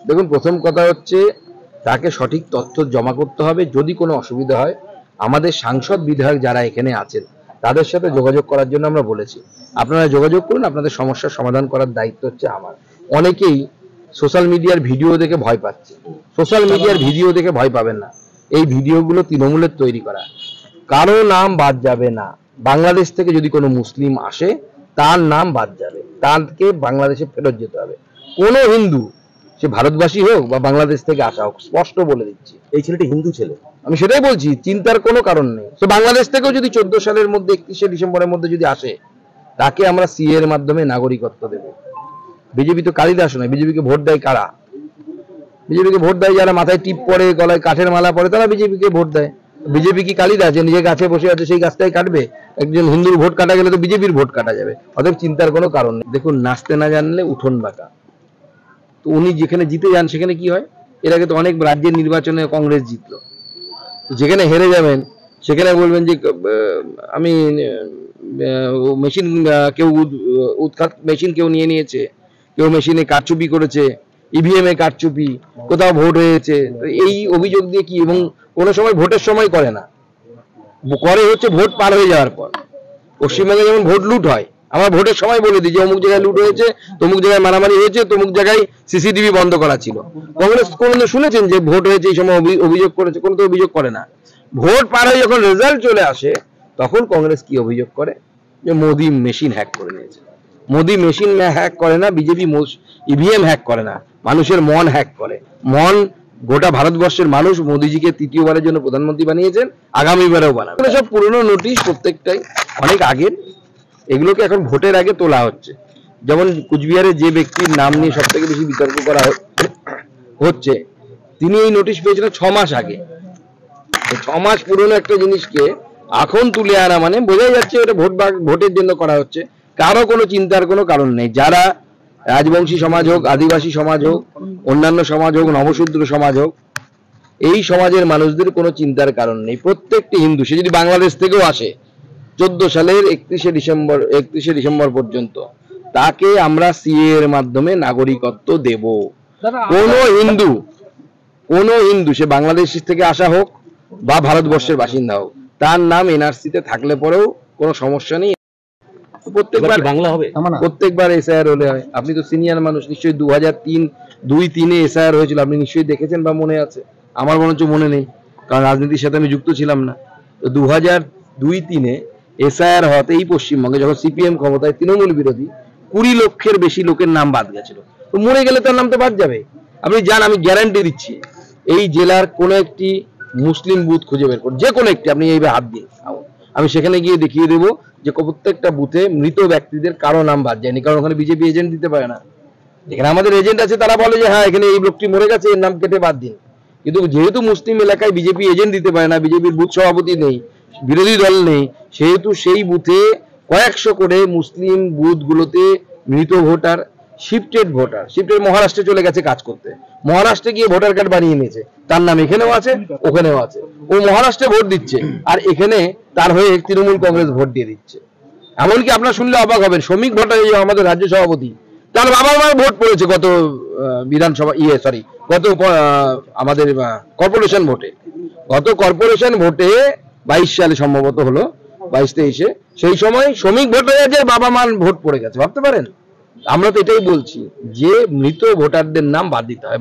দেখুন, প্রথম কথা হচ্ছে তাকে সঠিক তথ্য জমা করতে হবে। যদি কোনো অসুবিধা হয় আমাদের সাংসদ বিধায়ক যারা এখানে আছেন তাদের সাথে যোগাযোগ করার জন্য আমরা বলেছি। আপনারা যোগাযোগ করুন, আপনাদের সমস্যার সমাধান করার দায়িত্ব হচ্ছে আমার। অনেকেই সোশ্যাল মিডিয়ার ভিডিও দেখে ভয় পাচ্ছে। সোশ্যাল মিডিয়ার ভিডিও দেখে ভয় পাবেন না। এই ভিডিওগুলো তৃণমূলের তৈরি করা। কারো নাম বাদ যাবে না। বাংলাদেশ থেকে যদি কোনো মুসলিম আসে তার নাম বাদ যাবে, তাকে বাংলাদেশে ফেরত যেতে হবে। কোনো হিন্দু, সে ভারতবাসী হোক বা বাংলাদেশ থেকে আসা হোক, স্পষ্ট বলে দিচ্ছি। এই ছেলেটি হিন্দু ছেলে, আমি সেটাই বলছি, চিন্তার কোনো কারণ নেই। তো বাংলাদেশ থেকেও যদি 14 সালের মধ্যে 31শে ডিসেম্বরের মধ্যে যদি আসে, তাকে আমরা সিএ এর মাধ্যমে নাগরিকত্ব দেব। বিজেপি তো কালিদাস নয়। বিজেপিকে ভোট দেয় কারা? বিজেপিকে ভোট দেয় যারা মাথায় টিপ পরে, গলায় কাঠের মালা পরে, তারা বিজেপিকে ভোট দেয়। বিজেপি কি কালিদাস যে নিজে গাছে বসে আছে সেই গাছটাই কাটবে? একজন হিন্দুর ভোট কাটা গেলে তো বিজেপির ভোট কাটা যাবে। অতএব চিন্তার কোনো কারণ নেই। দেখুন, নাচতে না জানলে উঠোন বাঁকা। তো উনি যেখানে জিতে যান সেখানে কি হয়? এর আগে তো অনেক রাজ্যের নির্বাচনে কংগ্রেস জিতলো। যেখানে হেরে যাবেন সেখানে বলবেন যে আমি মেশিন কেউ উৎখাত মেশিন কেউ নিয়ে নিয়েছে, কেউ মেশিনে কারচুপি করেছে, ইভিএম এ কারচুপি, কোথাও ভোট হয়েছে, এই অভিযোগ দিয়ে কি? এবং কোনো সময় ভোটের সময় করে না, করে হচ্ছে ভোট পার হয়ে যাওয়ার পর। পশ্চিমবঙ্গে যেমন ভোট লুট হয়, আমরা ভোটের সময় বলে দিই যে অমুক জায়গায় লুট হয়েছে, তমুক জায়গায় মারামারি হয়েছে, তমুক জায়গায় সিসিটিভি বন্ধ করা ছিল। কংগ্রেস কোনোদিন শুনেছেন যে ভোট হয়েছে এই সময় অভিযোগ করেছে? কোনো তো অভিযোগ করে না। ভোট পার হয়ে যখন রেজাল্ট চলে আসে তখন কংগ্রেস কি অভিযোগ করে? যে মোদি মেশিন হ্যাক করে নিয়েছে। মোদি মেশিন হ্যাক করে না, বিজেপি ইভিএম হ্যাক করে না, মানুষের মন হ্যাক করে। মন গোটা ভারতবর্ষের মানুষ মোদিজিকে তৃতীয়বারের জন্য প্রধানমন্ত্রী বানিয়েছেন, আগামীবারেও বানাবে। সব পুরনো নোটিশ, প্রত্যেকটাই অনেক আগের। এগুলোকে এখন ভোটের আগে তোলা হচ্ছে। যেমন কুচবিহারে যে ব্যক্তির নাম নিয়ে সব থেকে বেশি বিতর্ক করা হচ্ছে, তিনি এই নোটিশ পেয়েছিলেন 6 মাস আগে। 6 মাস পুরনো একটা জিনিসকে এখন তুলে আনা মানে বোঝাই যাচ্ছে এটা ভোটের জন্য করা হচ্ছে। কারো কোনো চিন্তার কোনো কারণ নেই। যারা রাজবংশী সমাজ হোক, আদিবাসী সমাজ হোক, অন্যান্য সমাজ হোক, নবশূদ্র সমাজ হোক, এই সমাজের মানুষদের কোনো চিন্তার কারণ নেই। প্রত্যেকটি হিন্দু, সে যদি বাংলাদেশ থেকেও আসে 14 সালের 31শে ডিসেম্বর পর্যন্ত, তাকে আমরা সিএ এর মাধ্যমে নাগরিকত্ব দেব। কোনো হিন্দু সে বাংলাদেশ থেকে আসা হোক বা ভারতবর্ষের বাসিন্দা হোক, তার নাম এনআরসিতে থাকলে পরেও কোনো সমস্যা নেই। প্রত্যেকবার বাংলা হবে, প্রত্যেকবার এসআইআর হলে হয়। আপনি তো সিনিয়র মানুষ, নিশ্চয়ই 2003-এ এসআইআর হয়েছিল, আপনি নিশ্চয়ই দেখেছেন বা মনে আছে। আমার বরঞ্চ মনে নেই, কারণ রাজনীতির সাথে আমি যুক্ত ছিলাম না। তো 2002-03-এ এসআইআর হওয়াতে এই পশ্চিমবঙ্গে যখন সিপিএম ক্ষমতায়, তৃণমূল বিরোধী, 20 লক্ষের বেশি লোকের নাম বাদ গেছিল। তো মরে গেলে তার নাম তো বাদ যাবে। আপনি যান, আমি গ্যারান্টি দিচ্ছি, এই জেলার কোনো একটি মুসলিম বুথ খুঁজে বের করুন, যে কোনো একটি, আপনি এইভাবে হাত দিয়ে, আমি সেখানে গিয়ে দেখিয়ে দেবো যে প্রত্যেকটা বুথে মৃত ব্যক্তিদের কারো নাম বাদ যায়নি। কারণ ওখানে বিজেপি এজেন্ট দিতে পারে না। এখানে আমাদের এজেন্ট আছে, তারা বলে যে হ্যাঁ এখানে এই লোকটি মরে গেছে, এর নাম কেটে বাদ দিন। কিন্তু যেহেতু মুসলিম এলাকায় বিজেপি এজেন্ট দিতে পারে না, বিজেপির বুথ সভাপতি নেই, বিরোধী দল নেই, সেহেতু সেই বুথে কয়েকশো করে মুসলিম বুথগুলোতে মৃত ভোটার, শিফটেড মহারাষ্ট্রে চলে গেছে কাজ করতে, মহারাষ্ট্রে গিয়ে ভোটার কার্ড বানিয়ে নিয়েছে, তার নাম এখানেও আছে ওখানেও আছে। ও মহারাষ্ট্রে ভোট দিচ্ছে আর এখানে তার হয়ে তৃণমূল কংগ্রেস ভোট দিয়ে দিচ্ছে। এমনকি আপনার শুনলে অবাক হবেন, শ্রমিক ভট্টাচার্য আমাদের রাজ্য সভাপতি, তার বাবা মার ভোট পড়েছে গত বিধানসভা গত আমাদের কর্পোরেশন ভোটে। গত কর্পোরেশন ভোটে 22 সালে সম্ভবত হলো, 22-23-এ, সেই সময় শ্রমিক ভট্টাচার্যের বাবা মার ভোট পড়ে গেছে। ভাবতে পারেন? আমরা তো এটাই বলছি যে মৃত ভোটারদের নাম বাদ দিতে হয়,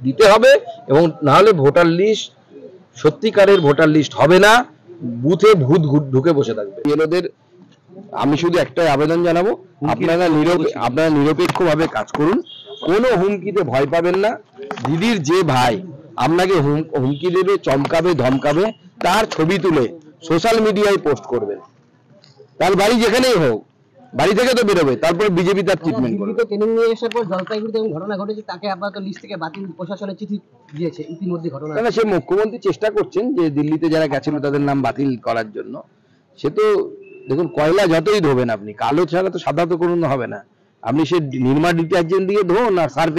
দিতে হবে। এবং না হলে ভোটার লিস্ট, সত্যিকারের ভোটার লিস্ট হবে না, বুথে ভূত ঢুকে বসে থাকবে। এদের আমি শুধু একটাই আবেদন জানাবো, আপনারা নিরপেক্ষভাবে কাজ করুন, কোনো হুমকিতে ভয় পাবেন না। দিদির যে ভাই আপনাকে হুমকি দেবে, চমকাবে, ধমকাবে, তার ছবি তুলে সোশ্যাল মিডিয়ায় পোস্ট করবেন। তার বাড়ি যেখানেই হোক, বাড়ি থেকে তো বেরোবে, তারপর বিজেপি তার ট্রিটমেন্ট করবে। ট্রেনিং নিয়ে আসার পর জলপাইগুড়িতে ঘটনা ঘটেছে, তাকে আপাতত লিস্ট থেকে বাতিল, প্রশাসনের চিঠি দিয়েছে ইতিমধ্যে ঘটনা। না, সে মুখ্যমন্ত্রী চেষ্টা করছেন যে দিল্লিতে যারা গেছিল তাদের নাম বাতিল করার জন্য। সে তো দেখুন, কয়লা যতই ধোবেন আপনি, কালো ছাড়া তো সাদা তো কোনো হবে না। আপনি সে নির্মা ডিটারজেন্ট দিয়ে ধোন আর সার্ফ